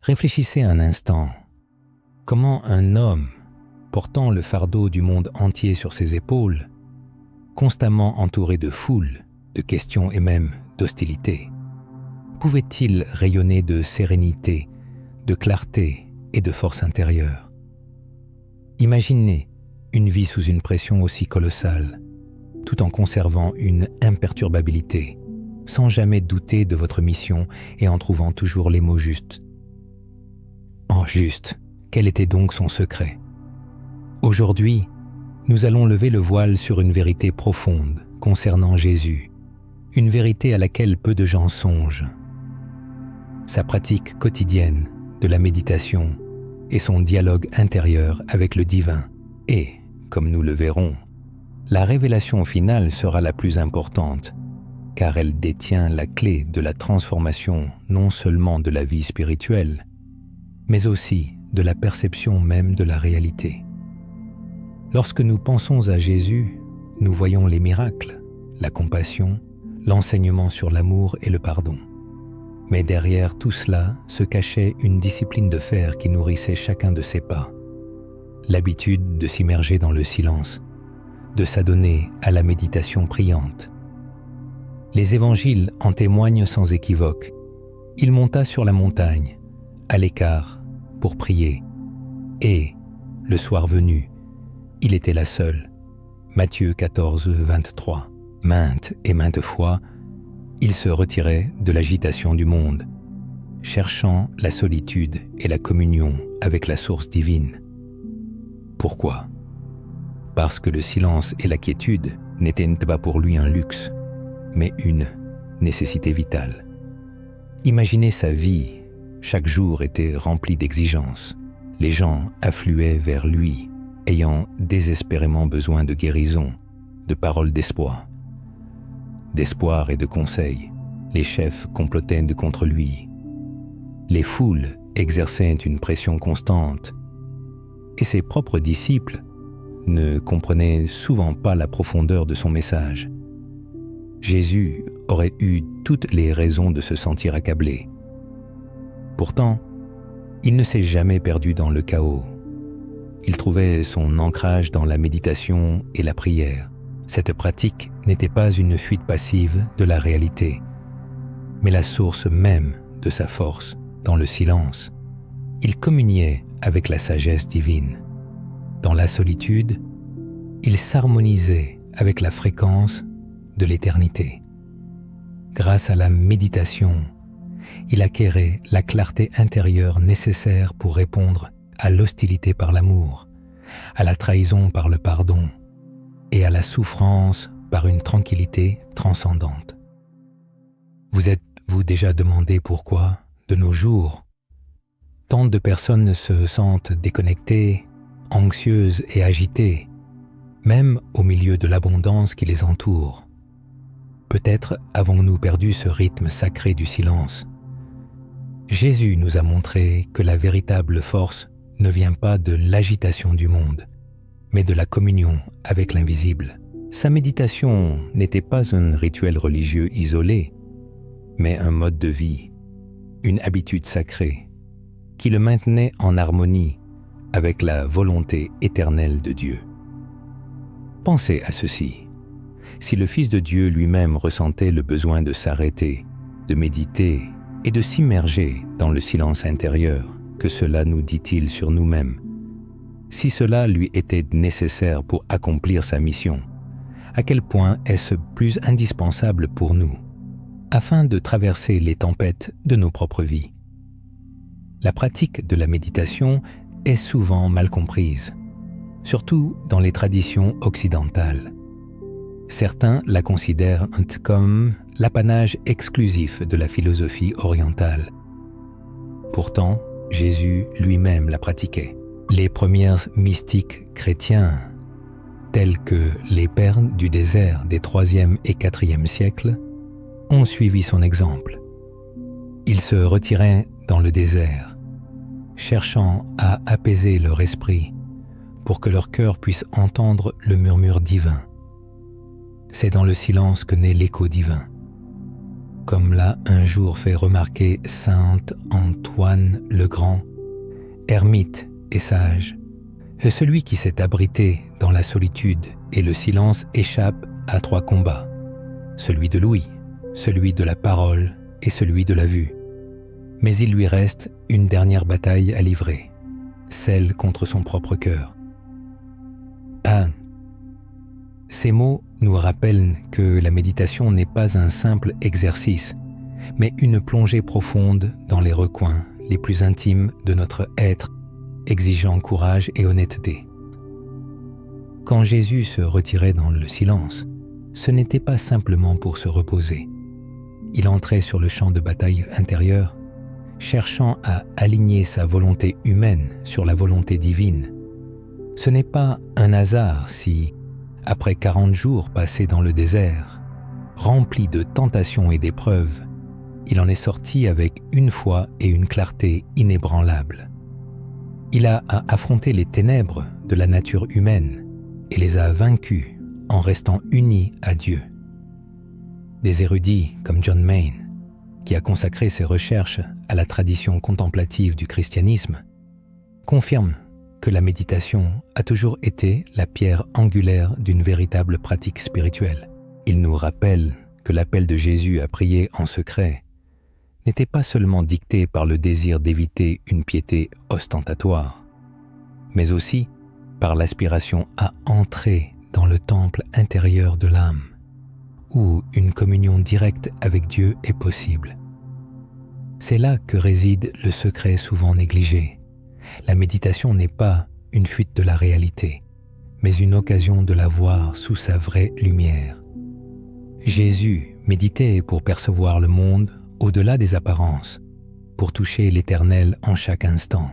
Réfléchissez un instant. Comment un homme, portant le fardeau du monde entier sur ses épaules, constamment entouré de foules, de questions et même d'hostilité, pouvait-il rayonner de sérénité, de clarté et de force intérieure? Imaginez une vie sous une pression aussi colossale, tout en conservant une imperturbabilité, sans jamais douter de votre mission et en trouvant toujours les mots justes. Oh juste, quel était donc son secret? Aujourd'hui, nous allons lever le voile sur une vérité profonde concernant Jésus, une vérité à laquelle peu de gens songent. Sa pratique quotidienne de la méditation et son dialogue intérieur avec le divin et, comme nous le verrons, la révélation finale sera la plus importante, car elle détient la clé de la transformation non seulement de la vie spirituelle, mais aussi de la perception même de la réalité. Lorsque nous pensons à Jésus, nous voyons les miracles, la compassion, l'enseignement sur l'amour et le pardon. Mais derrière tout cela se cachait une discipline de fer qui nourrissait chacun de ses pas. L'habitude de s'immerger dans le silence, de s'adonner à la méditation priante. Les évangiles en témoignent sans équivoque. Il monta sur la montagne, à l'écart, pour prier. Et, le soir venu, il était là seul. Matthieu 14, 23. Maintes et maintes fois, il se retirait de l'agitation du monde, cherchant la solitude et la communion avec la source divine. Pourquoi? Parce que le silence et la quiétude n'étaient pas pour lui un luxe, mais une nécessité vitale. Imaginez sa vie, chaque jour était rempli d'exigences. Les gens affluaient vers lui, ayant désespérément besoin de guérison, de paroles d'espoir. D'espoir et de conseils, les chefs complotaient contre lui. Les foules exerçaient une pression constante, et ses propres disciples ne comprenaient souvent pas la profondeur de son message. Jésus aurait eu toutes les raisons de se sentir accablé. Pourtant, il ne s'est jamais perdu dans le chaos. Il trouvait son ancrage dans la méditation et la prière. Cette pratique n'était pas une fuite passive de la réalité, mais la source même de sa force dans le silence. Il communiait avec la sagesse divine. Dans la solitude, il s'harmonisait avec la fréquence de l'éternité. Grâce à la méditation, il acquérait la clarté intérieure nécessaire pour répondre à l'hostilité par l'amour, à la trahison par le pardon et à la souffrance par une tranquillité transcendante. Vous êtes-vous déjà demandé pourquoi, de nos jours, tant de personnes se sentent déconnectées, anxieuses et agitées, même au milieu de l'abondance qui les entoure? Peut-être avons-nous perdu ce rythme sacré du silence. Jésus nous a montré que la véritable force ne vient pas de l'agitation du monde, mais de la communion avec l'invisible. Sa méditation n'était pas un rituel religieux isolé, mais un mode de vie, une habitude sacrée, qui le maintenait en harmonie avec la volonté éternelle de Dieu. Pensez à ceci. Si le Fils de Dieu lui-même ressentait le besoin de s'arrêter, de méditer et de s'immerger dans le silence intérieur, que cela nous dit-il sur nous-mêmes? Si cela lui était nécessaire pour accomplir sa mission, à quel point est-ce plus indispensable pour nous, afin de traverser les tempêtes de nos propres vies? La pratique de la méditation est souvent mal comprise, surtout dans les traditions occidentales. Certains la considèrent comme l'apanage exclusif de la philosophie orientale. Pourtant, Jésus lui-même la pratiquait. Les premiers mystiques chrétiens, tels que les pères du désert des 3e et 4e siècles, ont suivi son exemple. Ils se retiraient dans le désert, cherchant à apaiser leur esprit pour que leur cœur puisse entendre le murmure divin. C'est dans le silence que naît l'écho divin. comme l'a un jour fait remarquer saint Antoine le Grand, ermite et sage, celui qui s'est abrité dans la solitude et le silence échappe à 3 combats, celui de l'ouïe, celui de la parole et celui de la vue. Mais il lui reste une dernière bataille à livrer, celle contre son propre cœur. Ah, ces mots nous rappellent que la méditation n'est pas un simple exercice, mais une plongée profonde dans les recoins les plus intimes de notre être, exigeant courage et honnêteté. Quand Jésus se retirait dans le silence, ce n'était pas simplement pour se reposer. Il entrait sur le champ de bataille intérieur, cherchant à aligner sa volonté humaine sur la volonté divine. Ce n'est pas un hasard si, après 40 jours passés dans le désert, rempli de tentations et d'épreuves, il en est sorti avec une foi et une clarté inébranlables. Il a affronté les ténèbres de la nature humaine et les a vaincus en restant uni à Dieu. Des érudits comme John Maine, qui a consacré ses recherches à la tradition contemplative du christianisme, confirment que la méditation a toujours été la pierre angulaire d'une véritable pratique spirituelle. Il nous rappelle que l'appel de Jésus à prier en secret n'était pas seulement dicté par le désir d'éviter une piété ostentatoire, mais aussi par l'aspiration à entrer dans le temple intérieur de l'âme, où une communion directe avec Dieu est possible. C'est là que réside le secret souvent négligé. La méditation n'est pas une fuite de la réalité, mais une occasion de la voir sous sa vraie lumière. Jésus méditait pour percevoir le monde au-delà des apparences, pour toucher l'Éternel en chaque instant.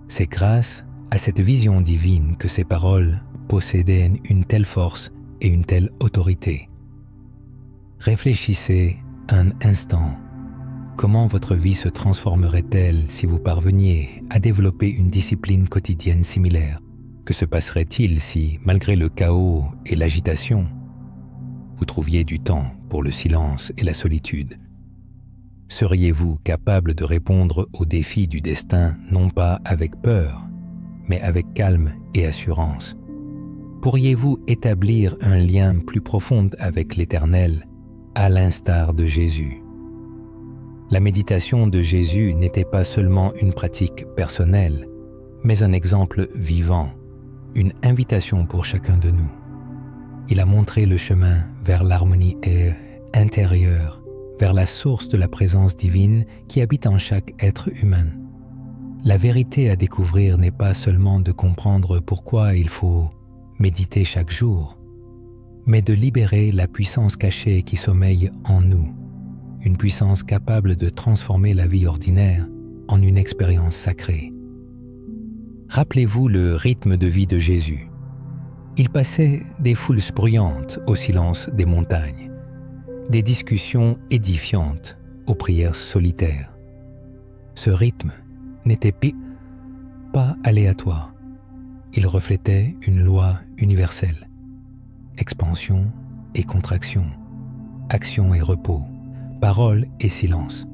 C'est grâce à cette vision divine que ses paroles possédaient une telle force et une telle autorité. Réfléchissez un instant. Comment votre vie se transformerait-elle si vous parveniez à développer une discipline quotidienne similaire? Que se passerait-il si, malgré le chaos et l'agitation, vous trouviez du temps pour le silence et la solitude? Seriez-vous capable de répondre aux défis du destin non pas avec peur, mais avec calme et assurance? Pourriez-vous établir un lien plus profond avec l'Éternel, à l'instar de Jésus? La méditation de Jésus n'était pas seulement une pratique personnelle, mais un exemple vivant, une invitation pour chacun de nous. Il a montré le chemin vers l'harmonie intérieure, vers la source de la présence divine qui habite en chaque être humain. La vérité à découvrir n'est pas seulement de comprendre pourquoi il faut méditer chaque jour, mais de libérer la puissance cachée qui sommeille en nous, une puissance capable de transformer la vie ordinaire en une expérience sacrée. Rappelez-vous le rythme de vie de Jésus. Il passait des foules bruyantes au silence des montagnes, des discussions édifiantes aux prières solitaires. Ce rythme n'était pas aléatoire. Il reflétait une loi universelle. Expansion et contraction, action et repos, parole et silence.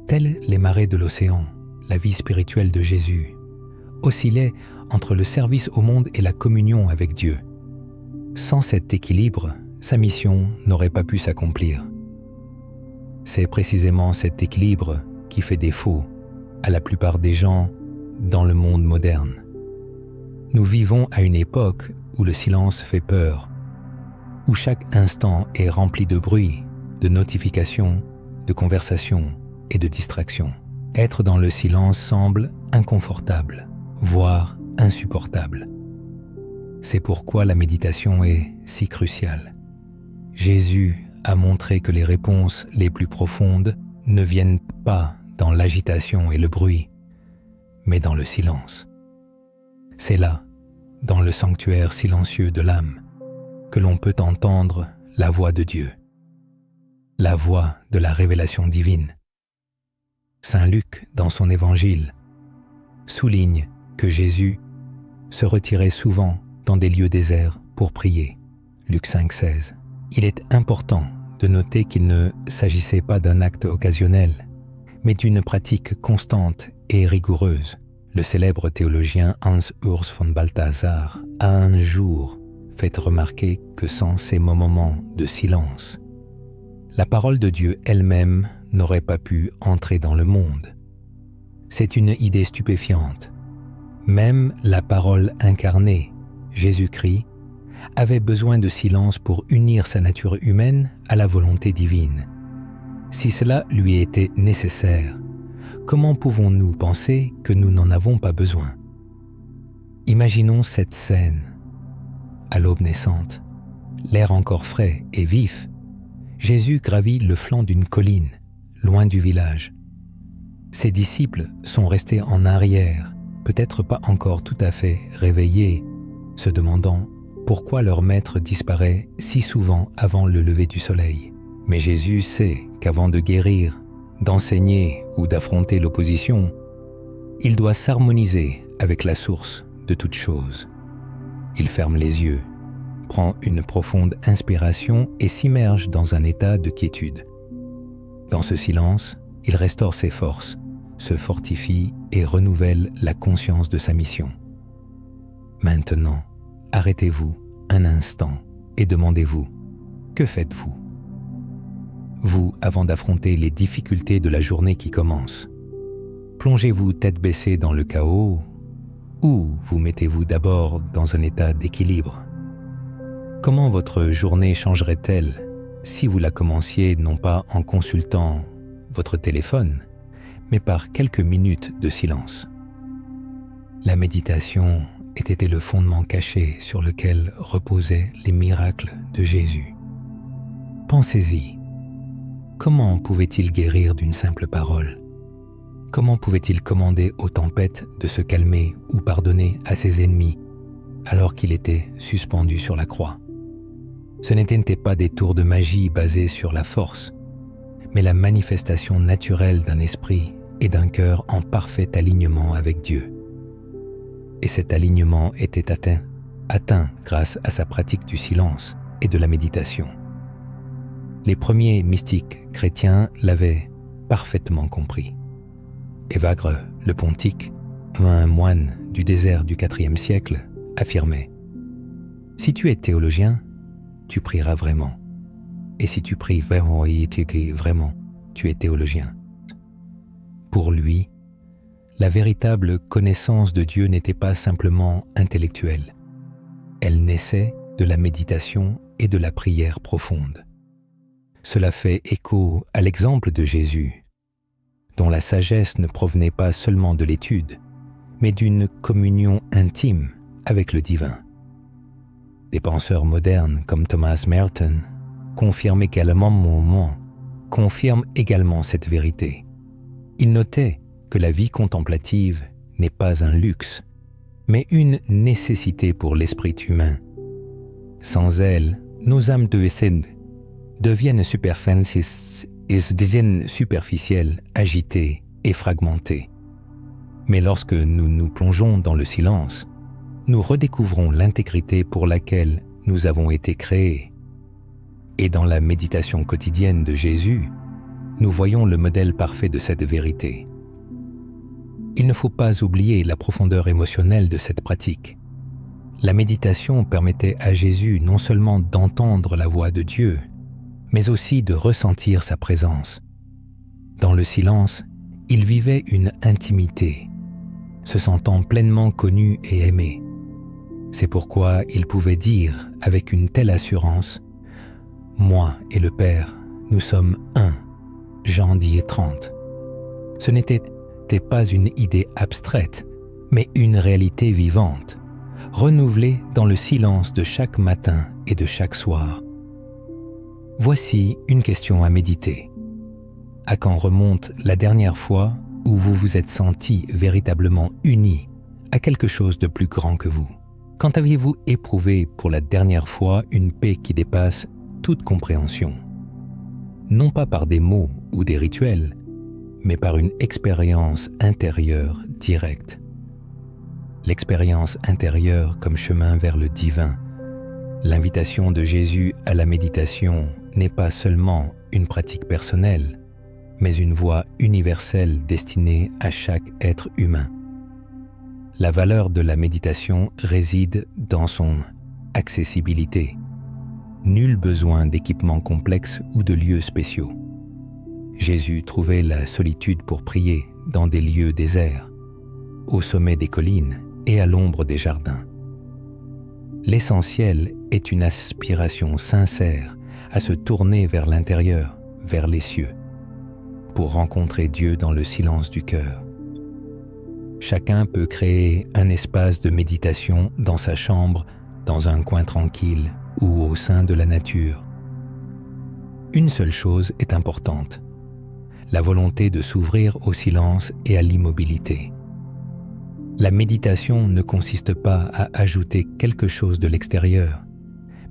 Telles les marées de l'océan, la vie spirituelle de Jésus oscillait entre le service au monde et la communion avec Dieu. Sans cet équilibre, sa mission n'aurait pas pu s'accomplir. C'est précisément cet équilibre qui fait défaut à la plupart des gens dans le monde moderne. Nous vivons à une époque où le silence fait peur, où chaque instant est rempli de bruit, de notifications, de conversations et de distractions. Être dans le silence semble inconfortable, voire insupportable. C'est pourquoi la méditation est si cruciale. Jésus a montré que les réponses les plus profondes ne viennent pas dans l'agitation et le bruit, mais dans le silence. C'est là, dans le sanctuaire silencieux de l'âme, que l'on peut entendre la voix de Dieu, la voix de la révélation divine. Saint Luc, dans son évangile, souligne que Jésus se retirait souvent dans des lieux déserts pour prier. Luc 5,16. Il est important de noter qu'il ne s'agissait pas d'un acte occasionnel, mais d'une pratique constante et rigoureuse. Le célèbre théologien Hans Urs von Balthasar a un jour fait remarquer que sans ces moments de silence, la parole de Dieu elle-même n'aurait pas pu entrer dans le monde. C'est une idée stupéfiante. Même la parole incarnée, Jésus-Christ, avait besoin de silence pour unir sa nature humaine à la volonté divine. Si cela lui était nécessaire, comment pouvons-nous penser que nous n'en avons pas besoin? Imaginons cette scène. À l'aube naissante, l'air encore frais et vif, Jésus gravit le flanc d'une colline, loin du village. Ses disciples sont restés en arrière, peut-être pas encore tout à fait réveillés, se demandant pourquoi leur maître disparaît si souvent avant le lever du soleil. Mais Jésus sait qu'avant de guérir, d'enseigner ou d'affronter l'opposition, il doit s'harmoniser avec la source de toute chose. Il ferme les yeux, prend une profonde inspiration et s'immerge dans un état de quiétude. Dans ce silence, il restaure ses forces, se fortifie et renouvelle la conscience de sa mission. Maintenant, arrêtez-vous un instant et demandez-vous, que faites-vous? Vous, avant d'affronter les difficultés de la journée qui commence, plongez-vous tête baissée dans le chaos ou vous mettez-vous d'abord dans un état d'équilibre? Comment votre journée changerait-elle si vous la commenciez non pas en consultant votre téléphone, mais par quelques minutes de silence? La méditation était le fondement caché sur lequel reposaient les miracles de Jésus. Pensez-y. Comment pouvait-il guérir d'une simple parole? Comment pouvait-il commander aux tempêtes de se calmer ou pardonner à ses ennemis alors qu'il était suspendu sur la croix? Ce n'étaient pas des tours de magie basés sur la force, mais la manifestation naturelle d'un esprit et d'un cœur en parfait alignement avec Dieu. Et cet alignement était atteint grâce à sa pratique du silence et de la méditation. Les premiers mystiques chrétiens l'avaient parfaitement compris. Évagre le Pontique, un moine du désert du IVe siècle, affirmait « Si tu es théologien, tu prieras vraiment. Et si tu pries vraiment, tu es théologien. » Pour lui, la véritable connaissance de Dieu n'était pas simplement intellectuelle. Elle naissait de la méditation et de la prière profonde. Cela fait écho à l'exemple de Jésus, dont la sagesse ne provenait pas seulement de l'étude, mais d'une communion intime avec le divin. Des penseurs modernes comme Thomas Merton confirment également cette vérité. Ils notaient que la vie contemplative n'est pas un luxe, mais une nécessité pour l'esprit humain. Sans elle, nos âmes deviennent superficielles, agitées et fragmentées. Mais lorsque nous nous plongeons dans le silence, nous redécouvrons l'intégrité pour laquelle nous avons été créés. Et dans la méditation quotidienne de Jésus, nous voyons le modèle parfait de cette vérité. Il ne faut pas oublier la profondeur émotionnelle de cette pratique. La méditation permettait à Jésus non seulement d'entendre la voix de Dieu, mais aussi de ressentir sa présence. Dans le silence, il vivait une intimité, se sentant pleinement connu et aimé. C'est pourquoi il pouvait dire avec une telle assurance « Moi et le Père, nous sommes un ». Jean 10:30. Ce n'était pas une idée abstraite, mais une réalité vivante, renouvelée dans le silence de chaque matin et de chaque soir. Voici une question à méditer. À quand remonte la dernière fois où vous vous êtes senti véritablement uni à quelque chose de plus grand que vous? Quand aviez-vous éprouvé pour la dernière fois une paix qui dépasse toute compréhension? Non pas par des mots ou des rituels, mais par une expérience intérieure directe. L'expérience intérieure comme chemin vers le divin, l'invitation de Jésus à la méditation n'est pas seulement une pratique personnelle, mais une voie universelle destinée à chaque être humain. La valeur de la méditation réside dans son accessibilité. Nul besoin d'équipements complexes ou de lieux spéciaux. Jésus trouvait la solitude pour prier dans des lieux déserts, au sommet des collines et à l'ombre des jardins. L'essentiel est une aspiration sincère à se tourner vers l'intérieur, vers les cieux, pour rencontrer Dieu dans le silence du cœur. Chacun peut créer un espace de méditation dans sa chambre, dans un coin tranquille ou au sein de la nature. Une seule chose est importante, la volonté de s'ouvrir au silence et à l'immobilité. La méditation ne consiste pas à ajouter quelque chose de l'extérieur,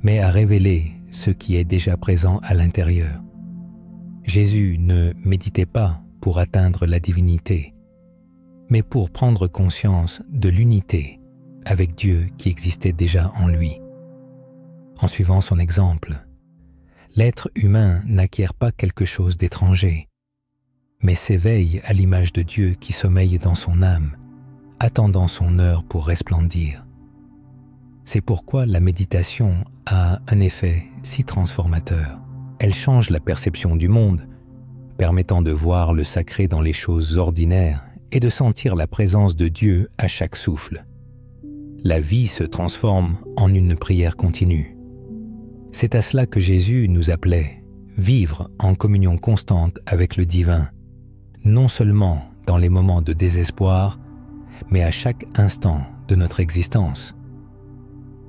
mais à révéler ce qui est déjà présent à l'intérieur. Jésus ne méditait pas pour atteindre la divinité, mais pour prendre conscience de l'unité avec Dieu qui existait déjà en lui. En suivant son exemple, l'être humain n'acquiert pas quelque chose d'étranger, mais s'éveille à l'image de Dieu qui sommeille dans son âme, attendant son heure pour resplendir. C'est pourquoi la méditation a un effet si transformateur. Elle change la perception du monde, permettant de voir le sacré dans les choses ordinaires et de sentir la présence de Dieu à chaque souffle. La vie se transforme en une prière continue. C'est à cela que Jésus nous appelait, vivre en communion constante avec le divin, non seulement dans les moments de désespoir, mais à chaque instant de notre existence.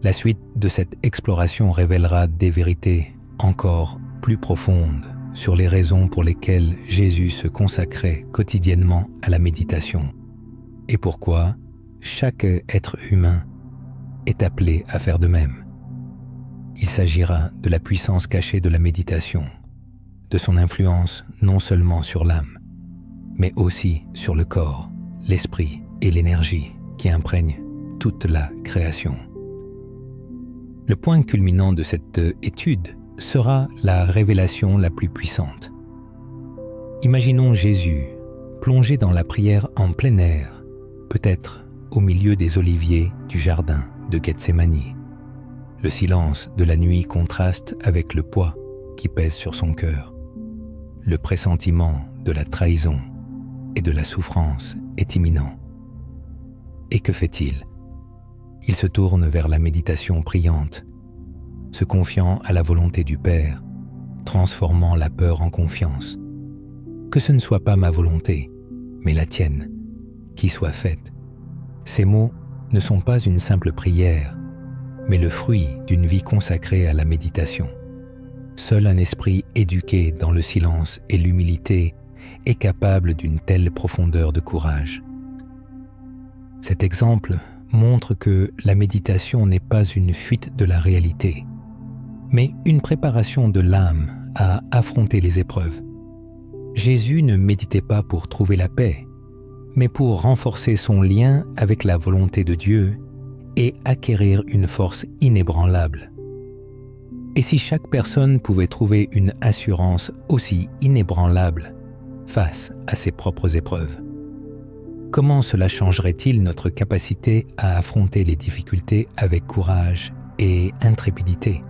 La suite de cette exploration révélera des vérités encore plus profondes sur les raisons pour lesquelles Jésus se consacrait quotidiennement à la méditation et pourquoi chaque être humain est appelé à faire de même. Il s'agira de la puissance cachée de la méditation, de son influence non seulement sur l'âme, mais aussi sur le corps, l'esprit et l'énergie qui imprègnent toute la création. Le point culminant de cette étude sera la révélation la plus puissante. Imaginons Jésus plongé dans la prière en plein air, peut-être au milieu des oliviers du jardin de Gethsémani. Le silence de la nuit contraste avec le poids qui pèse sur son cœur. Le pressentiment de la trahison et de la souffrance est imminent. Et que fait-il ? Il se tourne vers la méditation priante, se confiant à la volonté du Père, transformant la peur en confiance. Que ce ne soit pas ma volonté, mais la tienne, qui soit faite. Ces mots ne sont pas une simple prière, mais le fruit d'une vie consacrée à la méditation. Seul un esprit éduqué dans le silence et l'humilité est capable d'une telle profondeur de courage. Cet exemple montre que la méditation n'est pas une fuite de la réalité, mais une préparation de l'âme à affronter les épreuves. Jésus ne méditait pas pour trouver la paix, mais pour renforcer son lien avec la volonté de Dieu et acquérir une force inébranlable. Et si chaque personne pouvait trouver une assurance aussi inébranlable face à ses propres épreuves, comment cela changerait-il notre capacité à affronter les difficultés avec courage et intrépidité ?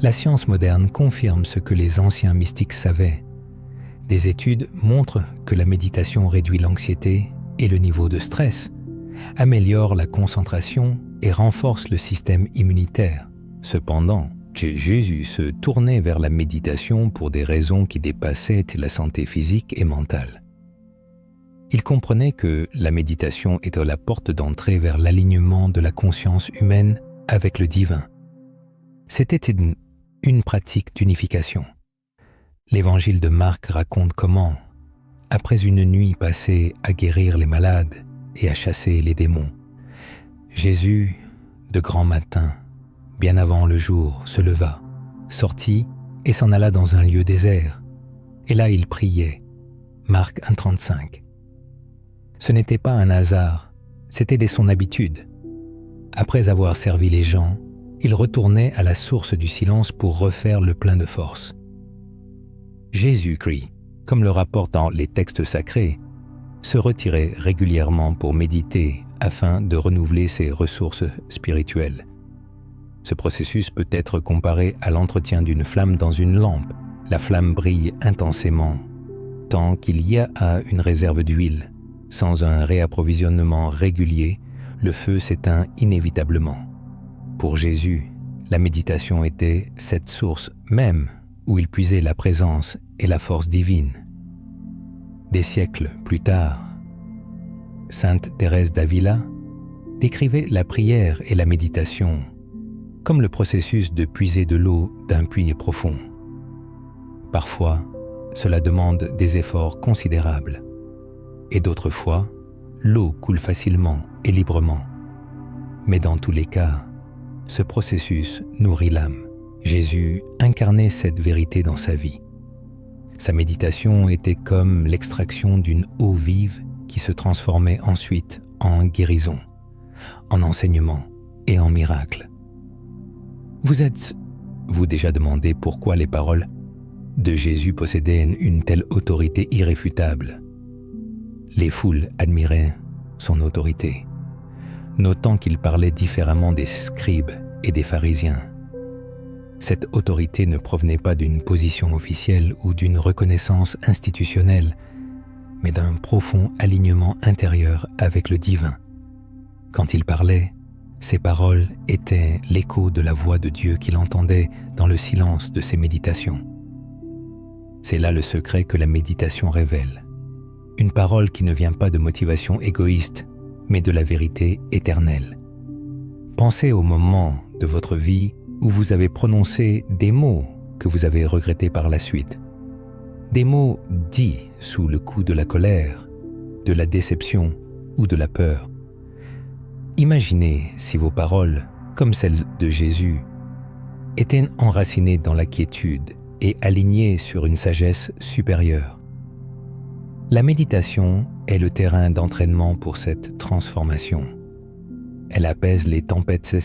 La science moderne confirme ce que les anciens mystiques savaient. Des études montrent que la méditation réduit l'anxiété et le niveau de stress, améliore la concentration et renforce le système immunitaire. Cependant, Jésus se tournait vers la méditation pour des raisons qui dépassaient la santé physique et mentale. Il comprenait que la méditation était la porte d'entrée vers l'alignement de la conscience humaine avec le divin. C'était une pratique d'unification. L'évangile de Marc raconte comment, après une nuit passée à guérir les malades et à chasser les démons, Jésus, de grand matin, bien avant le jour, se leva, sortit et s'en alla dans un lieu désert. Et là, il priait. Marc 1,35. Ce n'était pas un hasard, c'était dès son habitude. Après avoir servi les gens, il retournait à la source du silence pour refaire le plein de force. Jésus-Christ, comme le rapportent dans les textes sacrés, se retirait régulièrement pour méditer afin de renouveler ses ressources spirituelles. Ce processus peut être comparé à l'entretien d'une flamme dans une lampe. La flamme brille intensément tant qu'il y a une réserve d'huile. Sans un réapprovisionnement régulier, le feu s'éteint inévitablement. Pour Jésus, la méditation était cette source même où il puisait la présence et la force divine. Des siècles plus tard, Sainte Thérèse d'Avila décrivait la prière et la méditation comme le processus de puiser de l'eau d'un puits profond. Parfois, cela demande des efforts considérables, et d'autres fois, l'eau coule facilement et librement. Mais dans tous les cas, ce processus nourrit l'âme. Jésus incarnait cette vérité dans sa vie. Sa méditation était comme l'extraction d'une eau vive qui se transformait ensuite en guérison, en enseignement et en miracle. Vous êtes-vous déjà demandé pourquoi les paroles de Jésus possédaient une telle autorité irréfutable? Les foules admiraient son autorité, notant qu'il parlait différemment des scribes et des pharisiens. Cette autorité ne provenait pas d'une position officielle ou d'une reconnaissance institutionnelle, mais d'un profond alignement intérieur avec le divin. Quand il parlait, ses paroles étaient l'écho de la voix de Dieu qu'il entendait dans le silence de ses méditations. C'est là le secret que la méditation révèle. Une parole qui ne vient pas de motivation égoïste, mais de la vérité éternelle. Pensez au moment de votre vie où vous avez prononcé des mots que vous avez regrettés par la suite. Des mots dits sous le coup de la colère, de la déception ou de la peur. Imaginez si vos paroles, comme celles de Jésus, étaient enracinées dans la quiétude et alignées sur une sagesse supérieure. La méditation est le terrain d'entraînement pour cette transformation. Elle apaise les tempêtes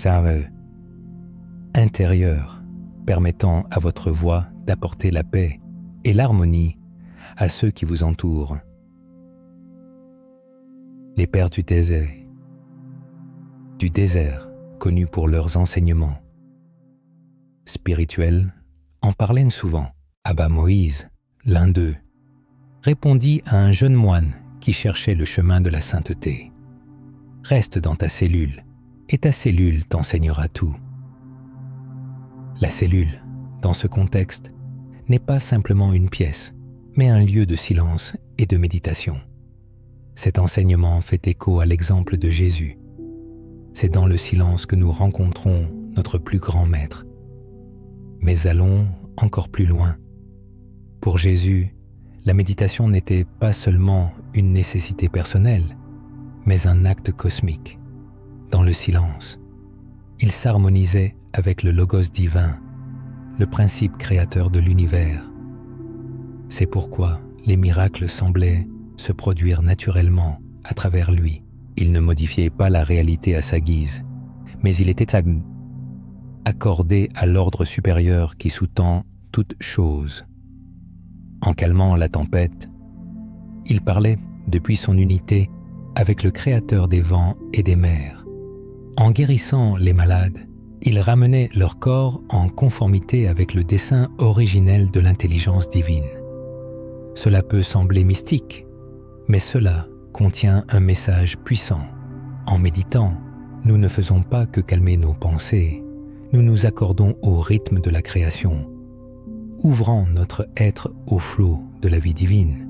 intérieures, permettant à votre voix d'apporter la paix et l'harmonie à ceux qui vous entourent. Les pères du désert, connus pour leurs enseignements spirituels, en parlaient souvent. Abba Moïse, l'un d'eux, répondit à un jeune moine qui cherchait le chemin de la sainteté. « Reste dans ta cellule, et ta cellule t'enseignera tout. » La cellule, dans ce contexte, n'est pas simplement une pièce, mais un lieu de silence et de méditation. Cet enseignement fait écho à l'exemple de Jésus. C'est dans le silence que nous rencontrons notre plus grand maître. Mais allons encore plus loin. Pour Jésus, la méditation n'était pas seulement une nécessité personnelle, mais un acte cosmique. Dans le silence, il s'harmonisait avec le Logos divin, le principe créateur de l'univers. C'est pourquoi les miracles semblaient se produire naturellement à travers lui. Il ne modifiait pas la réalité à sa guise, mais il était accordé à l'ordre supérieur qui sous-tend toute chose. En calmant la tempête, il parlait depuis son unité avec le Créateur des vents et des mers. En guérissant les malades, il ramenait leur corps en conformité avec le dessein originel de l'intelligence divine. Cela peut sembler mystique, mais cela contient un message puissant. En méditant, nous ne faisons pas que calmer nos pensées, nous nous accordons au rythme de la création, ouvrant notre être au flot de la vie divine.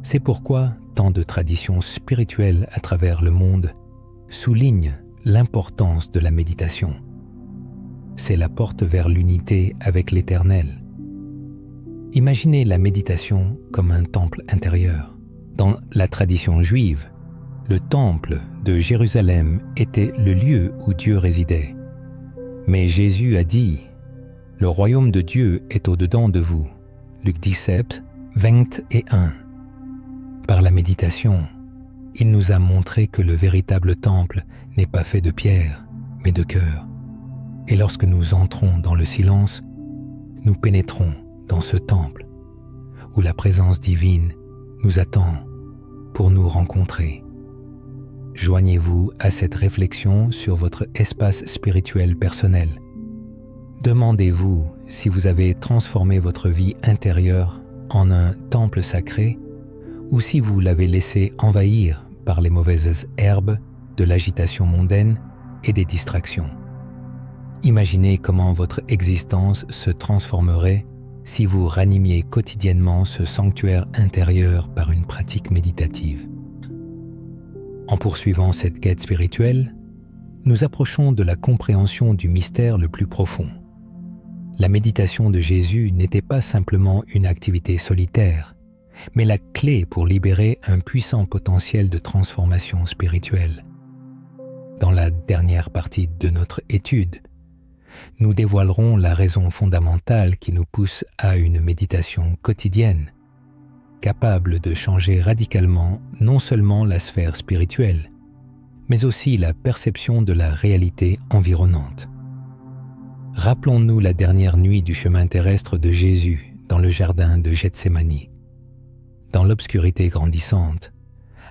C'est pourquoi tant de traditions spirituelles à travers le monde soulignent l'importance de la méditation. C'est la porte vers l'unité avec l'Éternel. Imaginez la méditation comme un temple intérieur. Dans la tradition juive, le temple de Jérusalem était le lieu où Dieu résidait. Mais Jésus a dit « Le royaume de Dieu est au-dedans de vous » Luc 17, 21. Par la méditation, il nous a montré que le véritable temple n'est pas fait de pierre, mais de cœur. Et lorsque nous entrons dans le silence, nous pénétrons dans ce temple où la présence divine nous attend pour nous rencontrer. Joignez-vous à cette réflexion sur votre espace spirituel personnel. Demandez-vous si vous avez transformé votre vie intérieure en un temple sacré ou si vous l'avez laissé envahir par les mauvaises herbes de l'agitation mondaine et des distractions. Imaginez comment votre existence se transformerait si vous ranimiez quotidiennement ce sanctuaire intérieur par une pratique méditative. En poursuivant cette quête spirituelle, nous approchons de la compréhension du mystère le plus profond. La méditation de Jésus n'était pas simplement une activité solitaire, mais la clé pour libérer un puissant potentiel de transformation spirituelle. Dans la dernière partie de notre étude, nous dévoilerons la raison fondamentale qui nous pousse à une méditation quotidienne, capable de changer radicalement non seulement la sphère spirituelle, mais aussi la perception de la réalité environnante. Rappelons-nous la dernière nuit du chemin terrestre de Jésus dans le jardin de Gethsémani. Dans l'obscurité grandissante,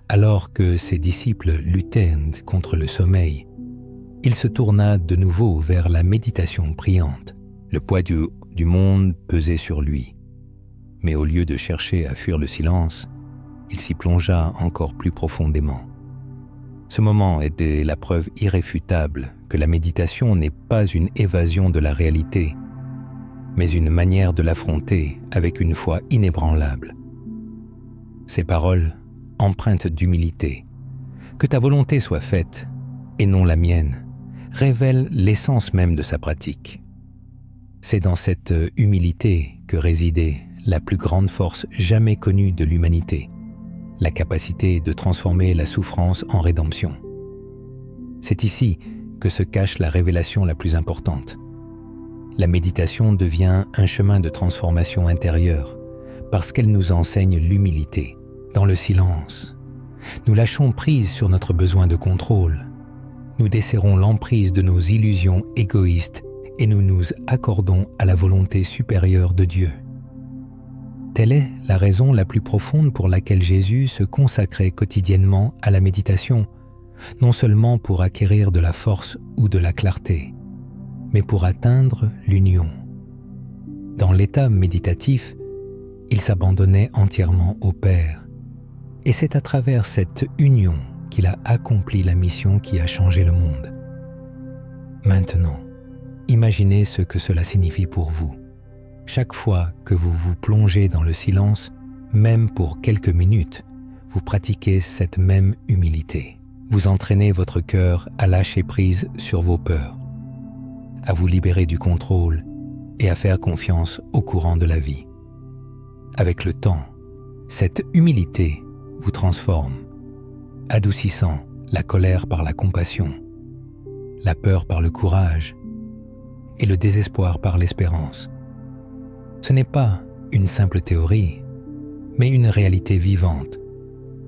alors que ses disciples luttaient contre le sommeil, il se tourna de nouveau vers la méditation priante. Le poids du monde pesait sur lui. Mais au lieu de chercher à fuir le silence, il s'y plongea encore plus profondément. Ce moment était la preuve irréfutable que la méditation n'est pas une évasion de la réalité, mais une manière de l'affronter avec une foi inébranlable. Ces paroles, empreintes d'humilité, « Que ta volonté soit faite, et non la mienne », révèlent l'essence même de sa pratique. C'est dans cette humilité que résidait la plus grande force jamais connue de l'humanité, la capacité de transformer la souffrance en rédemption. C'est ici que se cache la révélation la plus importante. La méditation devient un chemin de transformation intérieure parce qu'elle nous enseigne l'humilité. Dans le silence, nous lâchons prise sur notre besoin de contrôle. Nous desserrons l'emprise de nos illusions égoïstes et nous nous accordons à la volonté supérieure de Dieu. Telle est la raison la plus profonde pour laquelle Jésus se consacrait quotidiennement à la méditation, non seulement pour acquérir de la force ou de la clarté, mais pour atteindre l'union. Dans l'état méditatif, il s'abandonnait entièrement au Père, et c'est à travers cette union qu'il a accompli la mission qui a changé le monde. Maintenant, imaginez ce que cela signifie pour vous. Chaque fois que vous vous plongez dans le silence, même pour quelques minutes, vous pratiquez cette même humilité. Vous entraînez votre cœur à lâcher prise sur vos peurs, à vous libérer du contrôle et à faire confiance au courant de la vie. Avec le temps, cette humilité vous transforme, adoucissant la colère par la compassion, la peur par le courage et le désespoir par l'espérance. Ce n'est pas une simple théorie, mais une réalité vivante,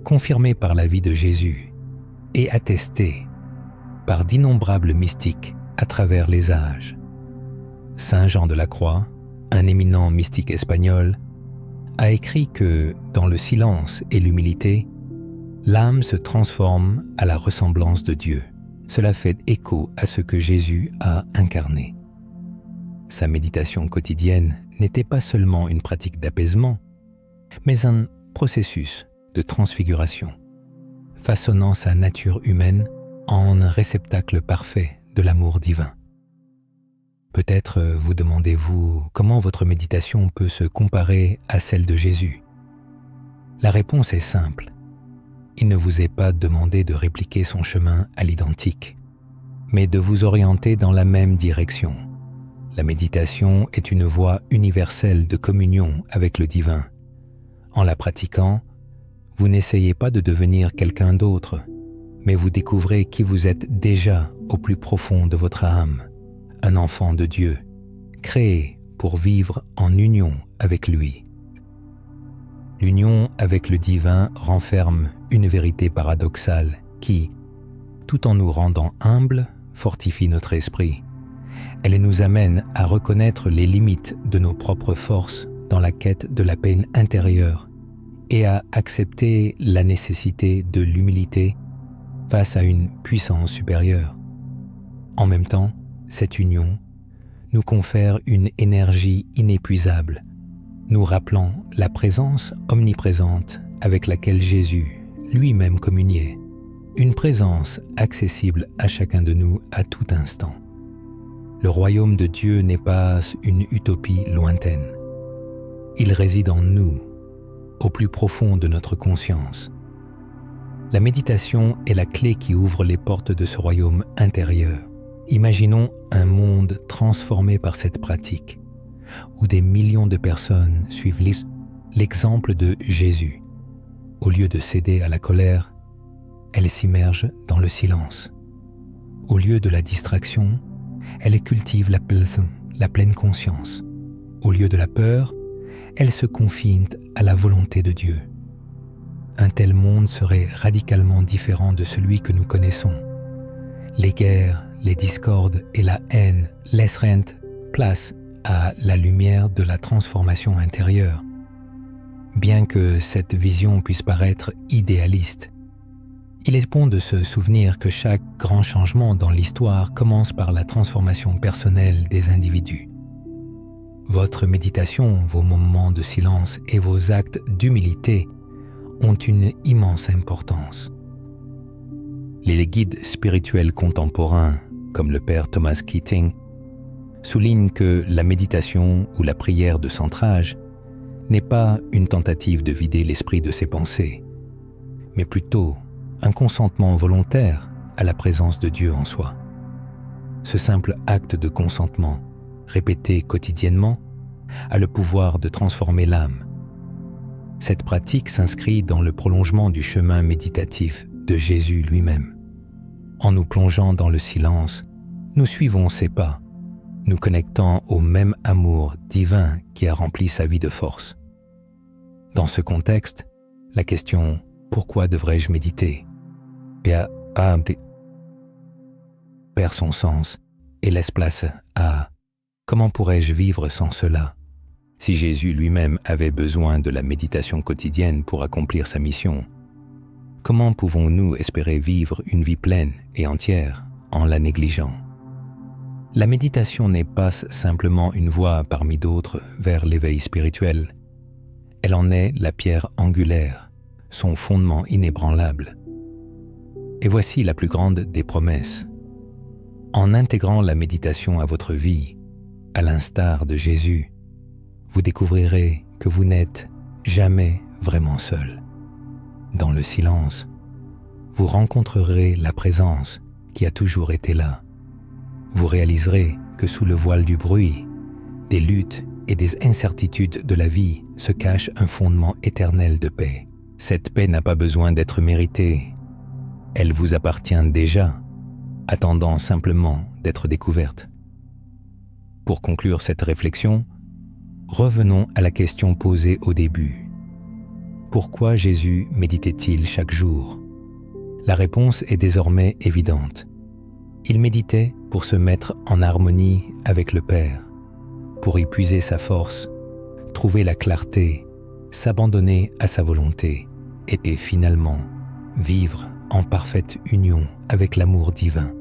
confirmée par la vie de Jésus et attestée par d'innombrables mystiques à travers les âges. Saint Jean de la Croix, un éminent mystique espagnol, a écrit que, dans le silence et l'humilité, l'âme se transforme à la ressemblance de Dieu. Cela fait écho à ce que Jésus a incarné. Sa méditation quotidienne n'était pas seulement une pratique d'apaisement, mais un processus de transfiguration, façonnant sa nature humaine en un réceptacle parfait de l'amour divin. Peut-être vous demandez-vous comment votre méditation peut se comparer à celle de Jésus. La réponse est simple. Il ne vous est pas demandé de répliquer son chemin à l'identique, mais de vous orienter dans la même direction. La méditation est une voie universelle de communion avec le divin. En la pratiquant, vous n'essayez pas de devenir quelqu'un d'autre, mais vous découvrez qui vous êtes déjà au plus profond de votre âme, un enfant de Dieu, créé pour vivre en union avec lui. L'union avec le divin renferme une vérité paradoxale qui, tout en nous rendant humbles, fortifie notre esprit Elle nous amène à reconnaître les limites de nos propres forces dans la quête de la paix intérieure et à accepter la nécessité de l'humilité face à une puissance supérieure. En même temps, cette union nous confère une énergie inépuisable, nous rappelant la présence omniprésente avec laquelle Jésus lui-même communiait, une présence accessible à chacun de nous à tout instant. Le royaume de Dieu n'est pas une utopie lointaine. Il réside en nous, au plus profond de notre conscience. La méditation est la clé qui ouvre les portes de ce royaume intérieur. Imaginons un monde transformé par cette pratique, où des millions de personnes suivent l'exemple de Jésus. Au lieu de céder à la colère, elles s'immergent dans le silence. Au lieu de la distraction, elles cultivent la pleine conscience. Au lieu de la peur, elles se confient à la volonté de Dieu. Un tel monde serait radicalement différent de celui que nous connaissons. Les guerres, les discordes et la haine laisseraient place à la lumière de la transformation intérieure. Bien que cette vision puisse paraître idéaliste, il est bon de se souvenir que chaque grand changement dans l'histoire commence par la transformation personnelle des individus. Votre méditation, vos moments de silence et vos actes d'humilité ont une immense importance. Les guides spirituels contemporains, comme le père Thomas Keating, soulignent que la méditation ou la prière de centrage n'est pas une tentative de vider l'esprit de ses pensées, mais plutôt un consentement volontaire à la présence de Dieu en soi. Ce simple acte de consentement, répété quotidiennement, a le pouvoir de transformer l'âme. Cette pratique s'inscrit dans le prolongement du chemin méditatif de Jésus lui-même. En nous plongeant dans le silence, nous suivons ses pas, nous connectant au même amour divin qui a rempli sa vie de force. Dans ce contexte, la question « Pourquoi devrais-je méditer ?» perd son sens et laisse place à « Comment pourrais-je vivre sans cela ?» Si Jésus lui-même avait besoin de la méditation quotidienne pour accomplir sa mission, comment pouvons-nous espérer vivre une vie pleine et entière en la négligeant ? La méditation n'est pas simplement une voie parmi d'autres vers l'éveil spirituel. Elle en est la pierre angulaire, son fondement inébranlable. Et voici la plus grande des promesses. En intégrant la méditation à votre vie, à l'instar de Jésus, vous découvrirez que vous n'êtes jamais vraiment seul. Dans le silence, vous rencontrerez la présence qui a toujours été là. Vous réaliserez que sous le voile du bruit, des luttes et des incertitudes de la vie se cache un fondement éternel de paix. Cette paix n'a pas besoin d'être méritée. Elle vous appartient déjà, attendant simplement d'être découverte. Pour conclure cette réflexion, revenons à la question posée au début. Pourquoi Jésus méditait-il chaque jour ? La réponse est désormais évidente. Il méditait pour se mettre en harmonie avec le Père, pour y puiser sa force, trouver la clarté, s'abandonner à sa volonté et finalement vivre en parfaite union avec l'amour divin.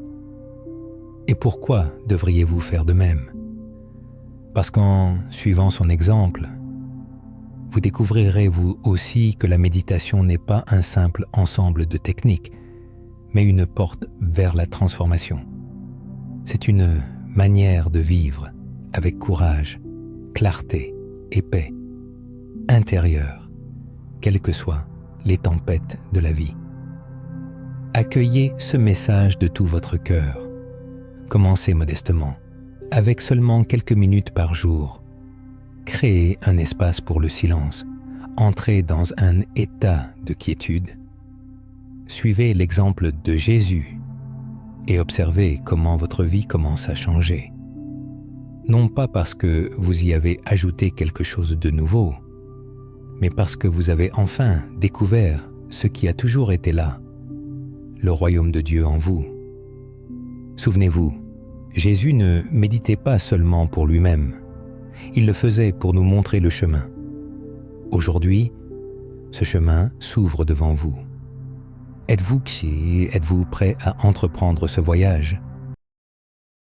Et pourquoi devriez-vous faire de même ? Parce qu'en suivant son exemple, vous découvrirez vous aussi que la méditation n'est pas un simple ensemble de techniques, mais une porte vers la transformation. C'est une manière de vivre avec courage, clarté et paix intérieure, quelles que soient les tempêtes de la vie. Accueillez ce message de tout votre cœur. Commencez modestement, avec seulement quelques minutes par jour. Créez un espace pour le silence. Entrez dans un état de quiétude. Suivez l'exemple de Jésus et observez comment votre vie commence à changer. Non pas parce que vous y avez ajouté quelque chose de nouveau, mais parce que vous avez enfin découvert ce qui a toujours été là, le royaume de Dieu en vous. Souvenez-vous, Jésus ne méditait pas seulement pour lui-même, il le faisait pour nous montrer le chemin. Aujourd'hui, ce chemin s'ouvre devant vous. Êtes-vous prêt à entreprendre ce voyage ?